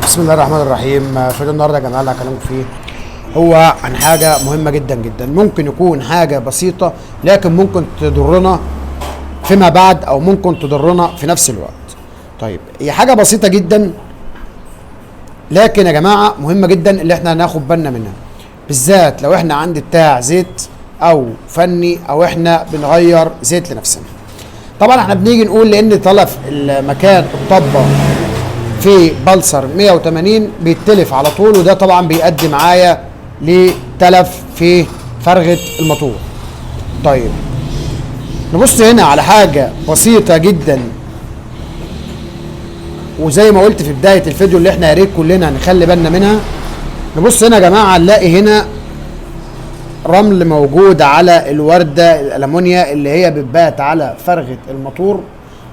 بسم الله الرحمن الرحيم. فيديو النهارده يا جماعه اللي هكلمكم فيه هو عن حاجه مهمه جدا جدا. ممكن يكون حاجه بسيطه لكن ممكن تضرنا فيما بعد او ممكن تضرنا في نفس الوقت. طيب هي حاجه بسيطه جدا لكن يا جماعه مهمه جدا اللي احنا هناخد بالنا منها، بالذات لو احنا عند بتاع زيت او فني او احنا بنغير زيت لنفسنا. طبعا احنا بنيجي نقول لان طلف المكان الطبه في بلسر 180 بيتلف على طول، وده طبعا بيؤدي معايا لتلف في فرغه الموتور. طيب نبص هنا على حاجه بسيطه جدا، وزي ما قلت في بدايه الفيديو اللي احنا يا ريت كلنا نخلي بالنا منها. نبص هنا يا جماعه نلاقي هنا رمل موجود على الورده الالمونيا اللي هي بتبات على فرغه الموتور.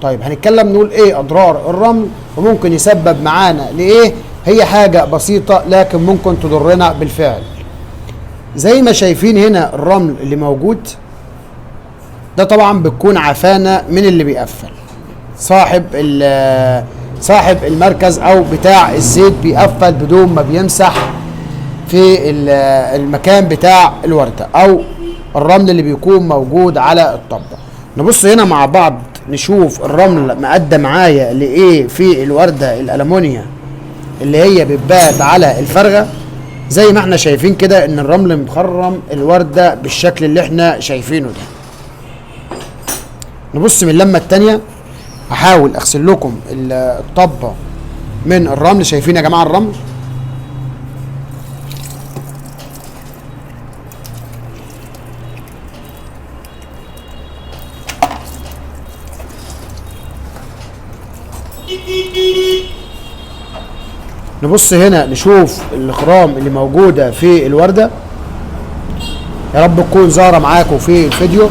طيب هنتكلم نقول ايه اضرار الرمل وممكن يسبب معانا لايه. هي حاجه بسيطه لكن ممكن تضرنا بالفعل. زي ما شايفين هنا الرمل اللي موجود ده طبعا بتكون عفانه من اللي بيقفل صاحب المركز او بتاع الزيت، بيقفل بدون ما بيمسح في المكان بتاع الورده او الرمل اللي بيكون موجود على الطبه. نبص هنا مع بعض نشوف الرمل مأدى معايا لايه في الورده الالمونيا اللي هي بتبات على الفرغه. زي ما احنا شايفين كده ان الرمل مخرم الورده بالشكل اللي احنا شايفينه ده. نبص من اللمه الثانيه، احاول اغسل لكم الطبه من الرمل. شايفين يا جماعه الرمل نبص هنا نشوف الاخرام اللي موجوده في الورده. يا رب تكون ظاهره معاكم في الفيديو.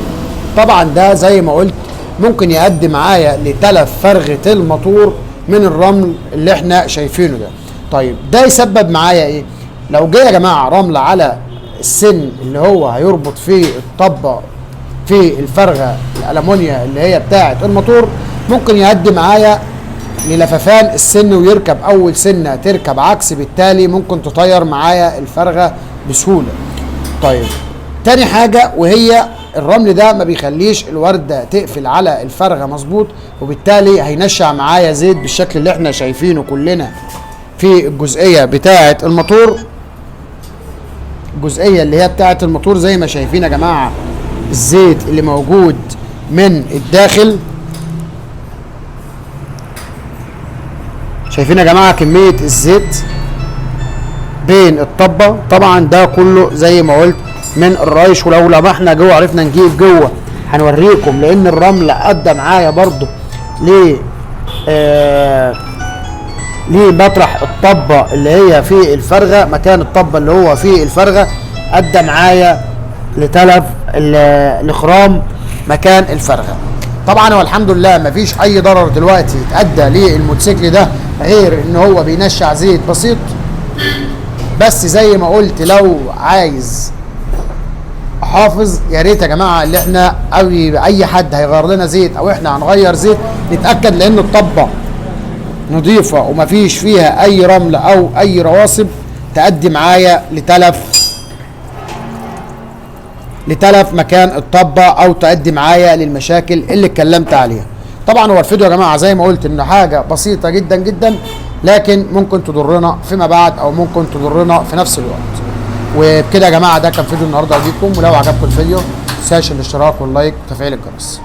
طبعا ده زي ما قلت ممكن يؤدي معايا لتلف فرغه الموتور من الرمل اللي احنا شايفينه ده. طيب ده يسبب معايا ايه؟ لو جه يا جماعه رمل على السن اللي هو هيربط فيه الطبه في الفرغه الالمونيا اللي هي بتاعه الموتور، ممكن يؤدي معايا للففان السن ويركب اول سنه تركب عكس، بالتالي ممكن تطير معايا الفرغه بسهوله. طيب تاني حاجه وهي الرمل ده ما بيخليش الورده تقفل على الفرغه مظبوط، وبالتالي هينشع معايا زيت بالشكل اللي احنا شايفينه كلنا في الجزئيه بتاعه الموتور. الجزئيه اللي هي بتاعه الموتور زي ما شايفين يا جماعه الزيت اللي موجود من الداخل. شايفين يا جماعه كميه الزيت بين الطبه. طبعا ده كله زي ما قلت من الرايش، ولو لمحنا جوه عرفنا نجيب جوه هنوريكم، لان الرمل ادى معايا برضو مطرح الطبه اللي هي في الفرغه، مكان الطبه اللي هو في الفرغه ادى معايا لتلف الاخرام مكان الفرغه. طبعا هو الحمد لله مفيش اي ضرر دلوقتي اتأدى للموتوسيكل ده غير ان هو بينشع زيت بسيط بس. زي ما قلت لو عايز احافظ يا ريت يا جماعه اللي احنا او اي حد هيغير لنا زيت او احنا هنغير زيت نتاكد لان الطبه نظيفه ومفيش فيها اي رمل او اي رواسب تؤدي معايا لتلف مكان الطبه او تؤدي معايا للمشاكل اللي اتكلمت عليها. طبعا هو الفيديو يا جماعه زي ما قلت انه حاجه بسيطه جدا جدا لكن ممكن تضرنا فيما بعد او ممكن تضرنا في نفس الوقت. وبكده يا جماعه ده كان فيديو النهارده ليكم، ولو عجبكم الفيديو متنساش الاشتراك واللايك وتفعيل الجرس.